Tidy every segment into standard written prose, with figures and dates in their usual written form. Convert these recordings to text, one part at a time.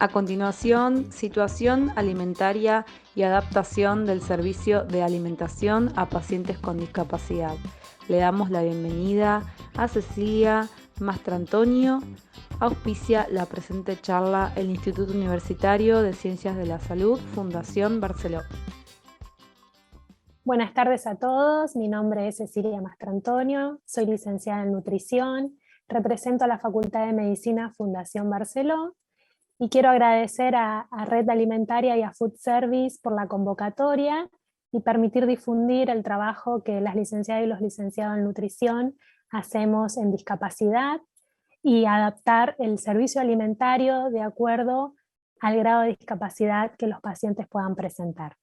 A continuación, situación alimentaria y adaptación del servicio de alimentación a pacientes con discapacidad. Le damos la bienvenida a Cecilia Mastrantonio. Auspicia la presente charla el Instituto Universitario de Ciencias de la Salud, Fundación Barceló. Buenas tardes a todos, mi nombre es Cecilia Mastrantonio, soy licenciada en nutrición, represento a la Facultad de Medicina Fundación Barceló y quiero agradecer a Red Alimentaria y a Food Service por la convocatoria y permitir difundir el trabajo que las licenciadas y los licenciados en nutrición hacemos en discapacidad y adaptar el servicio alimentario de acuerdo al grado de discapacidad que los pacientes puedan presentar.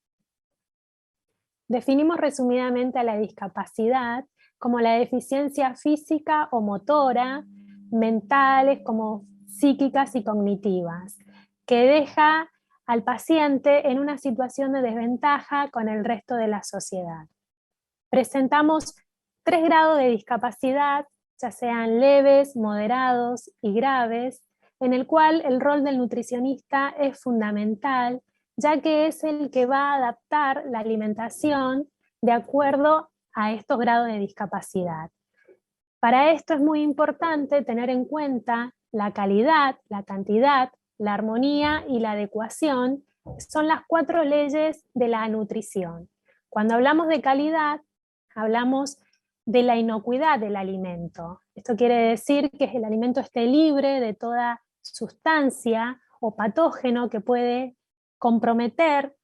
Definimos resumidamente a la discapacidad como la deficiencia física o motora, mentales como psíquicas y cognitivas, que deja al paciente en una situación de desventaja con el resto de la sociedad. Presentamos 3 grados de discapacidad, ya sean leves, moderados y graves, en el cual el rol del nutricionista es fundamental, ya que es el que va a adaptar la alimentación de acuerdo a estos grados de discapacidad. Para esto es muy importante tener en cuenta la calidad, la cantidad, la armonía y la adecuación, son las 4 leyes de la nutrición. Cuando hablamos de calidad, hablamos de la inocuidad del alimento. Esto quiere decir que el alimento esté libre de toda sustancia o patógeno que puede comprometer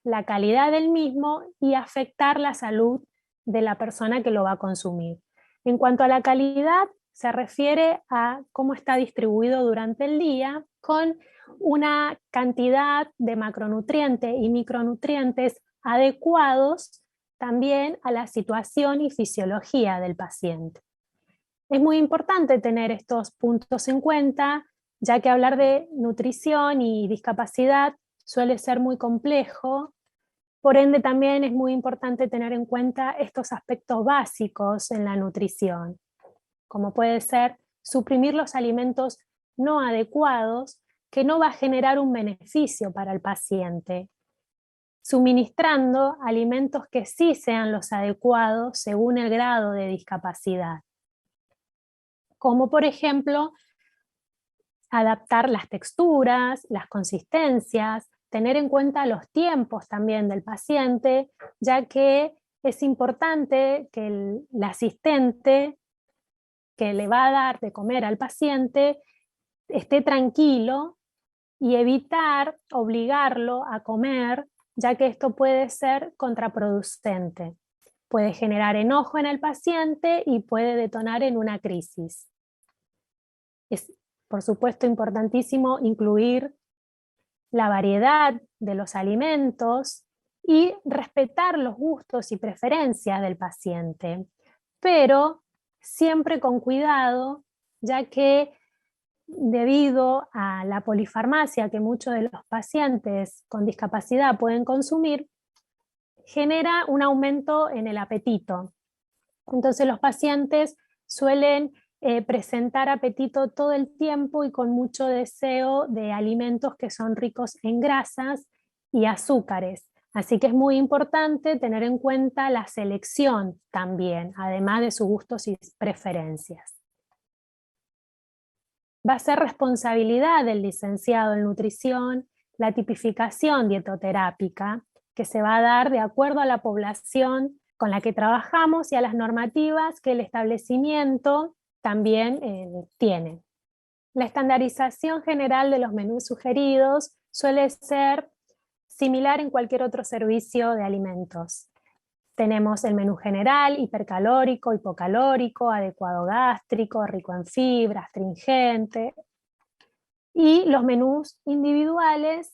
la calidad del mismo y afectar la salud de la persona que lo va a consumir. En cuanto a la calidad, se refiere a cómo está distribuido durante el día con una cantidad de macronutrientes y micronutrientes adecuados también a la situación y fisiología del paciente. Es muy importante tener estos puntos en cuenta, ya que hablar de nutrición y discapacidad suele ser muy complejo. Por ende, también es muy importante tener en cuenta estos aspectos básicos en la nutrición, como puede ser suprimir los alimentos no adecuados, que no va a generar un beneficio para el paciente, suministrando alimentos que sí sean los adecuados según el grado de discapacidad. Como por ejemplo, adaptar las texturas, las consistencias, tener en cuenta los tiempos también del paciente, ya que es importante que el asistente que le va a dar de comer al paciente esté tranquilo y evitar obligarlo a comer, ya que esto puede ser contraproducente. Puede generar enojo en el paciente y puede detonar en una crisis. Es, por supuesto, importantísimo incluir la variedad de los alimentos y respetar los gustos y preferencias del paciente, pero siempre con cuidado, ya que debido a la polifarmacia que muchos de los pacientes con discapacidad pueden consumir, genera un aumento en el apetito. Entonces los pacientes suelen presentar apetito todo el tiempo y con mucho deseo de alimentos que son ricos en grasas y azúcares. Así que es muy importante tener en cuenta la selección también, además de sus gustos y preferencias. Va a ser responsabilidad del licenciado en nutrición la tipificación dietoterápica que se va a dar de acuerdo a la población con la que trabajamos y a las normativas que el establecimiento también tiene. La estandarización general de los menús sugeridos suele ser similar en cualquier otro servicio de alimentos. Tenemos el menú general, hipercalórico, hipocalórico, adecuado gástrico, rico en fibra, astringente, y los menús individuales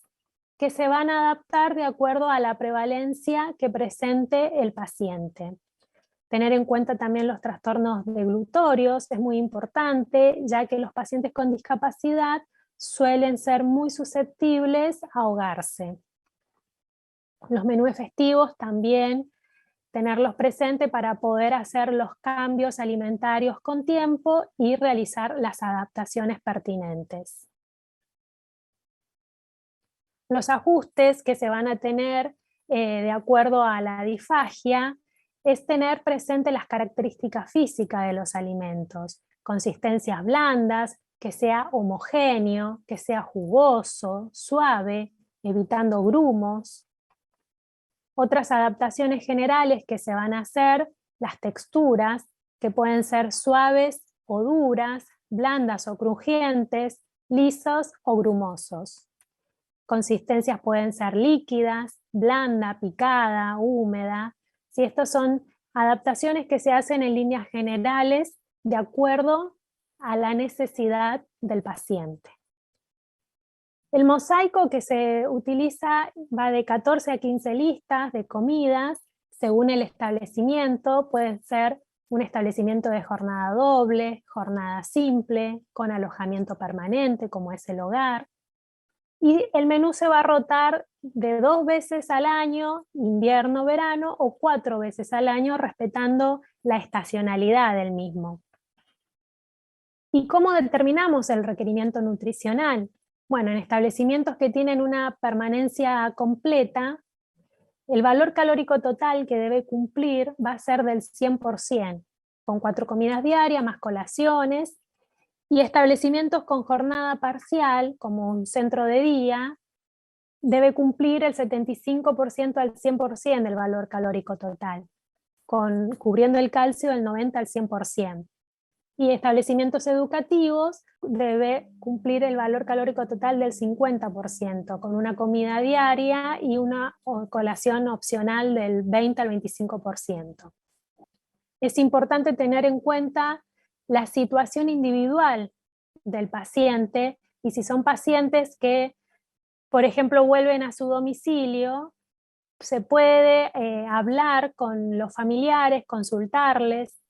que se van a adaptar de acuerdo a la prevalencia que presente el paciente. Tener en cuenta también los trastornos deglutorios es muy importante, ya que los pacientes con discapacidad suelen ser muy susceptibles a ahogarse. Los menús festivos también tenerlos presentes para poder hacer los cambios alimentarios con tiempo y realizar las adaptaciones pertinentes. Los ajustes que se van a tener de acuerdo a la disfagia es tener presente las características físicas de los alimentos, consistencias blandas, que sea homogéneo, que sea jugoso, suave, evitando grumos. Otras adaptaciones generales que se van a hacer, las texturas, que pueden ser suaves o duras, blandas o crujientes, lisos o grumosos. Consistencias pueden ser líquidas, blanda, picada, húmeda. Si estas son adaptaciones que se hacen en líneas generales de acuerdo a la necesidad del paciente. El mosaico que se utiliza va de 14 a 15 listas de comidas según el establecimiento. Puede ser un establecimiento de jornada doble, jornada simple, con alojamiento permanente como es el hogar. Y el menú se va a rotar de 2 veces al año, invierno, verano, o 4 veces al año, respetando la estacionalidad del mismo. ¿Y cómo determinamos el requerimiento nutricional? Bueno, en establecimientos que tienen una permanencia completa, el valor calórico total que debe cumplir va a ser del 100%, con 4 comidas diarias, más colaciones, y establecimientos con jornada parcial, como un centro de día, debe cumplir el 75% al 100% del valor calórico total, cubriendo el calcio del 90 al 100%. Y establecimientos educativos debe cumplir el valor calórico total del 50%, con una comida diaria y una colación opcional del 20 al 25%. Es importante tener en cuenta la situación individual del paciente, y si son pacientes que, por ejemplo, vuelven a su domicilio, se puede hablar con los familiares, consultarles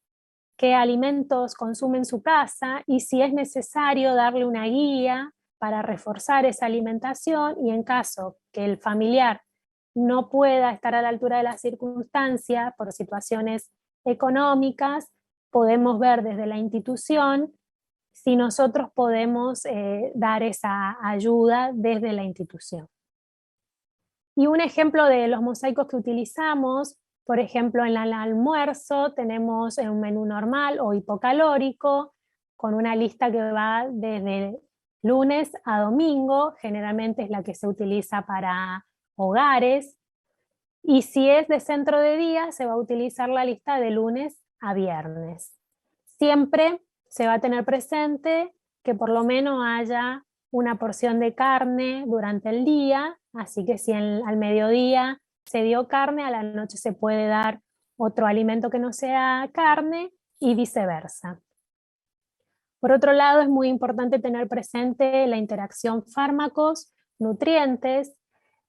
qué alimentos consume en su casa y si es necesario darle una guía para reforzar esa alimentación, y en caso que el familiar no pueda estar a la altura de la circunstancia por situaciones económicas, podemos ver desde la institución si nosotros podemos dar esa ayuda desde la institución. Y un ejemplo de los mosaicos que utilizamos, por ejemplo, en el almuerzo tenemos un menú normal o hipocalórico, con una lista que va desde lunes a domingo, generalmente es la que se utiliza para hogares, y si es de centro de día, se va a utilizar la lista de lunes a viernes. Siempre se va a tener presente que por lo menos haya una porción de carne durante el día, así que si al mediodía se dio carne, a la noche se puede dar otro alimento que no sea carne y viceversa. Por otro lado, es muy importante tener presente la interacción fármacos-nutrientes,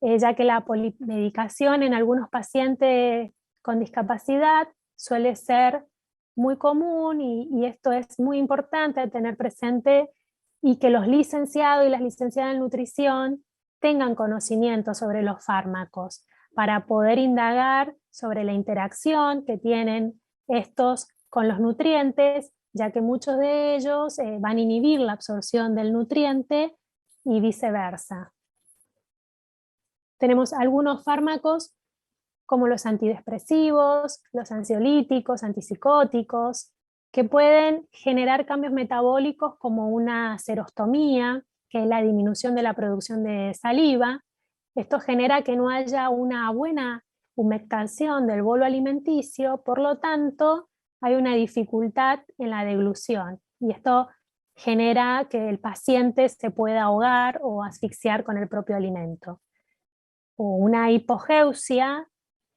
ya que la polimedicación en algunos pacientes con discapacidad suele ser muy común, y esto es muy importante tener presente, y que los licenciados y las licenciadas en nutrición tengan conocimiento sobre los fármacos para poder indagar sobre la interacción que tienen estos con los nutrientes, ya que muchos de ellos van a inhibir la absorción del nutriente y viceversa. Tenemos algunos fármacos como los antidepresivos, los ansiolíticos, antipsicóticos, que pueden generar cambios metabólicos como una serostomía, que es la disminución de la producción de saliva. Esto genera que no haya una buena humectación del bolo alimenticio, por lo tanto hay una dificultad en la deglución, y esto genera que el paciente se pueda ahogar o asfixiar con el propio alimento. O una hipogeusia,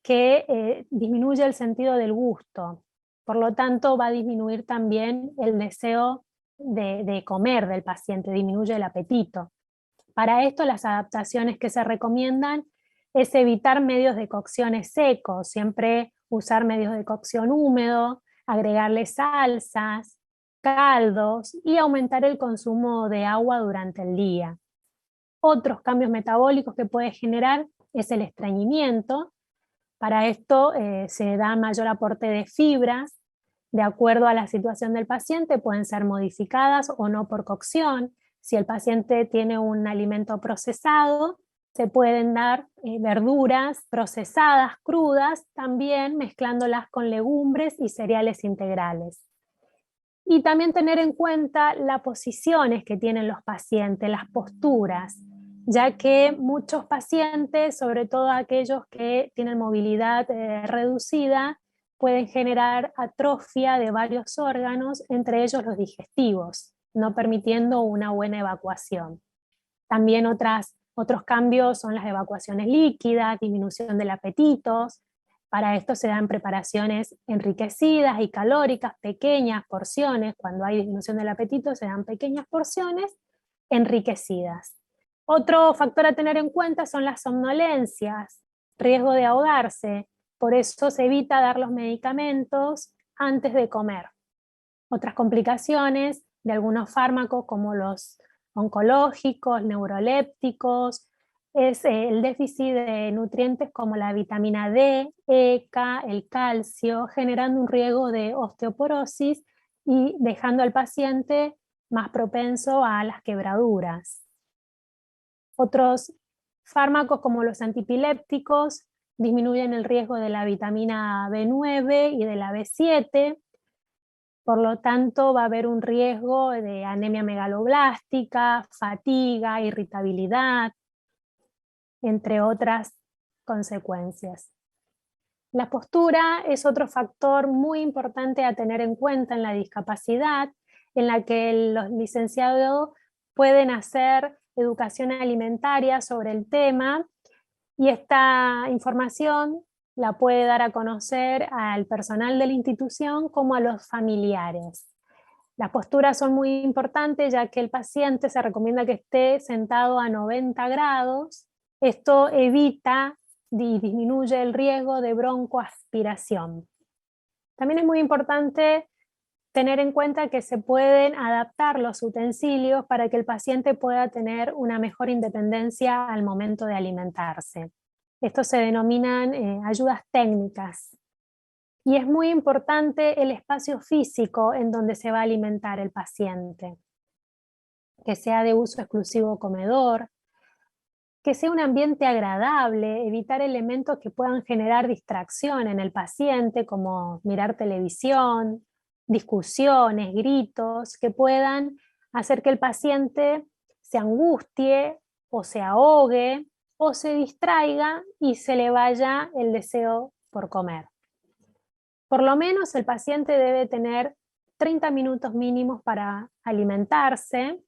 que disminuye el sentido del gusto, por lo tanto va a disminuir también el deseo de comer del paciente, disminuye el apetito. Para esto, las adaptaciones que se recomiendan es evitar medios de cocciones secos, siempre usar medios de cocción húmedo, agregarle salsas, caldos y aumentar el consumo de agua durante el día. Otros cambios metabólicos que puede generar es el estreñimiento. Para esto se da mayor aporte de fibras, de acuerdo a la situación del paciente, pueden ser modificadas o no por cocción. Si el paciente tiene un alimento procesado, Se pueden dar verduras procesadas, crudas, también mezclándolas con legumbres y cereales integrales. Y también tener en cuenta las posiciones que tienen los pacientes, las posturas, ya que muchos pacientes, sobre todo aquellos que tienen movilidad reducida, pueden generar atrofia de varios órganos, entre ellos los digestivos, no permitiendo una buena evacuación. También otros cambios son las evacuaciones líquidas, disminución del apetito. Para esto se dan preparaciones enriquecidas y calóricas, pequeñas porciones. Cuando hay disminución del apetito se dan pequeñas porciones enriquecidas. Otro factor a tener en cuenta son las somnolencias, riesgo de ahogarse. Por eso se evita dar los medicamentos antes de comer. Otras complicaciones de algunos fármacos como los oncológicos, neurolépticos, es el déficit de nutrientes como la vitamina D, E, K, el calcio, generando un riesgo de osteoporosis y dejando al paciente más propenso a las quebraduras. Otros fármacos como los antipilépticos disminuyen el riesgo de la vitamina B9 y de la B7, por lo tanto va a haber un riesgo de anemia megaloblástica, fatiga, irritabilidad, entre otras consecuencias. La postura es otro factor muy importante a tener en cuenta en la discapacidad, en la que los licenciados pueden hacer educación alimentaria sobre el tema, y esta información la puede dar a conocer al personal de la institución como a los familiares. Las posturas son muy importantes, ya que el paciente se recomienda que esté sentado a 90 grados. Esto evita y disminuye el riesgo de broncoaspiración. También es muy importante tener en cuenta que se pueden adaptar los utensilios para que el paciente pueda tener una mejor independencia al momento de alimentarse. Estos se denominan ayudas técnicas. Y es muy importante el espacio físico en donde se va a alimentar el paciente, que sea de uso exclusivo comedor, que sea un ambiente agradable, evitar elementos que puedan generar distracción en el paciente, como mirar televisión, discusiones, gritos, que puedan hacer que el paciente se angustie o se ahogue o se distraiga y se le vaya el deseo por comer. Por lo menos el paciente debe tener 30 minutos mínimos para alimentarse.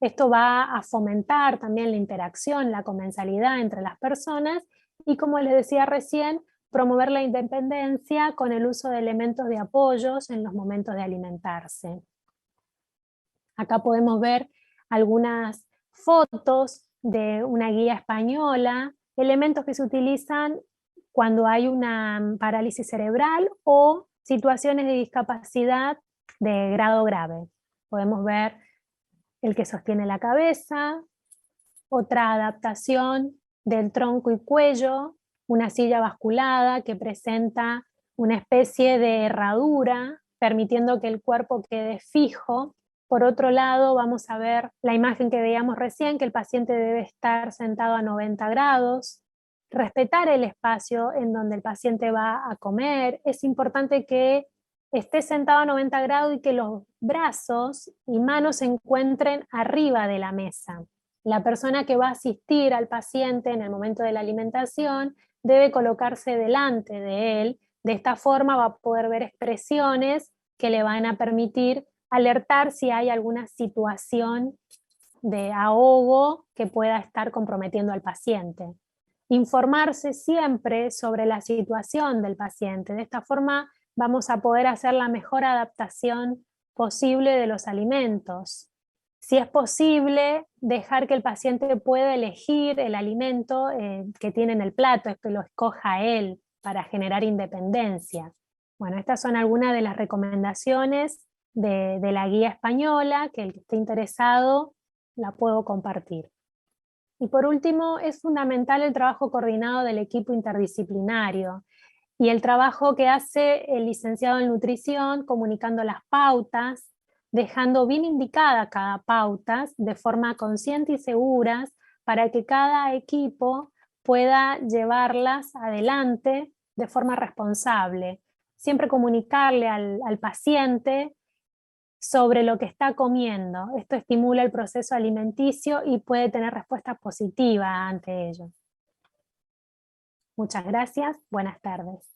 Esto va a fomentar también la interacción, la comensalidad entre las personas y, como les decía recién, promover la independencia con el uso de elementos de apoyos en los momentos de alimentarse. Acá podemos ver algunas fotos de una guía española, elementos que se utilizan cuando hay una parálisis cerebral o situaciones de discapacidad de grado grave. Podemos ver el que sostiene la cabeza, otra adaptación del tronco y cuello, una silla basculada que presenta una especie de herradura, permitiendo que el cuerpo quede fijo. Por otro lado, vamos a ver la imagen que veíamos recién, que el paciente debe estar sentado a 90 grados, respetar el espacio en donde el paciente va a comer. Es importante que esté sentado a 90 grados y que los brazos y manos se encuentren arriba de la mesa. La persona que va a asistir al paciente en el momento de la alimentación debe colocarse delante de él. De esta forma va a poder ver expresiones que le van a permitir alertar si hay alguna situación de ahogo que pueda estar comprometiendo al paciente. Informarse siempre sobre la situación del paciente. De esta forma vamos a poder hacer la mejor adaptación posible de los alimentos. Si es posible, dejar que el paciente pueda elegir el alimento que tiene en el plato, que lo escoja él para generar independencia. Bueno, estas son algunas de las recomendaciones de la guía española, que el que esté interesado la puedo compartir. Y por último, es fundamental el trabajo coordinado del equipo interdisciplinario y el trabajo que hace el licenciado en nutrición comunicando las pautas, dejando bien indicada cada pauta de forma consciente y segura para que cada equipo pueda llevarlas adelante de forma responsable. Siempre comunicarle al paciente sobre lo que está comiendo. Esto estimula el proceso alimenticio y puede tener respuesta positiva ante ello. Muchas gracias. Buenas tardes.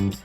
Thank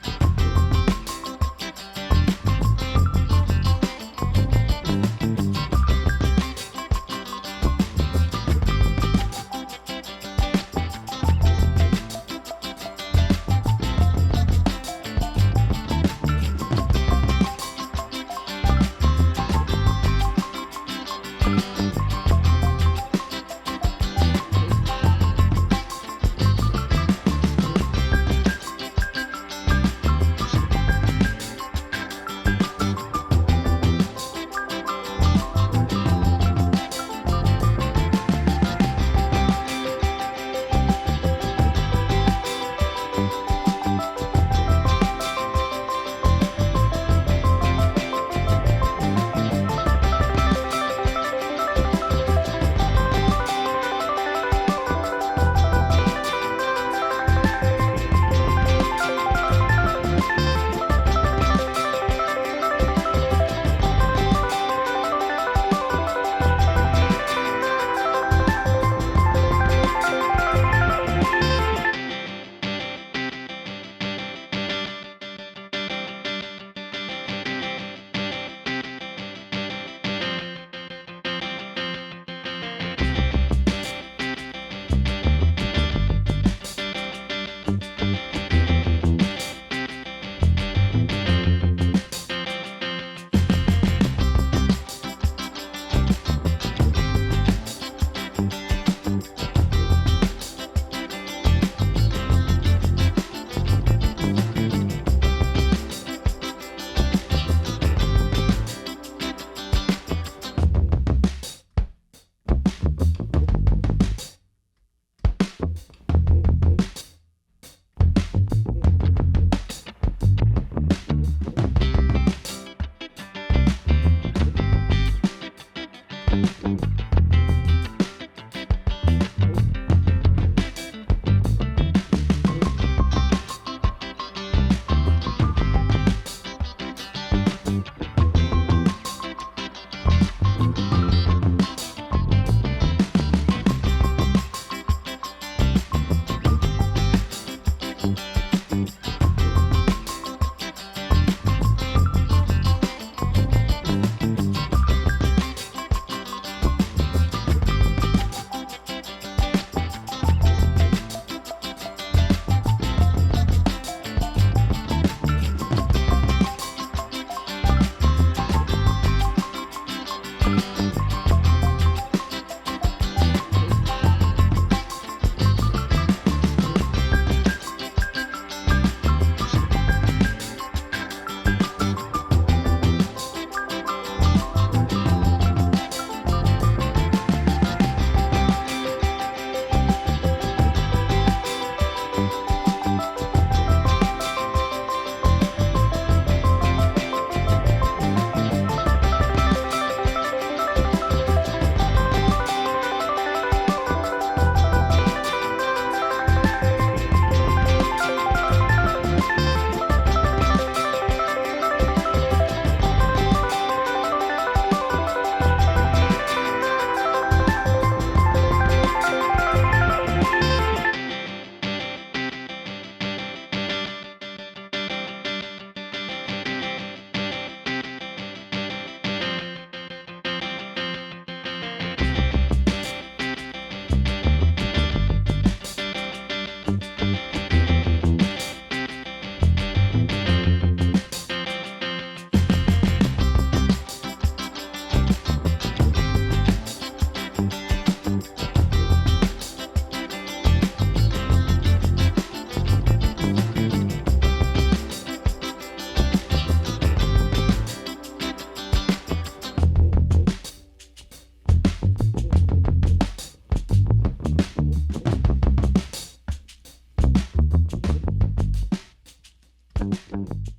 you.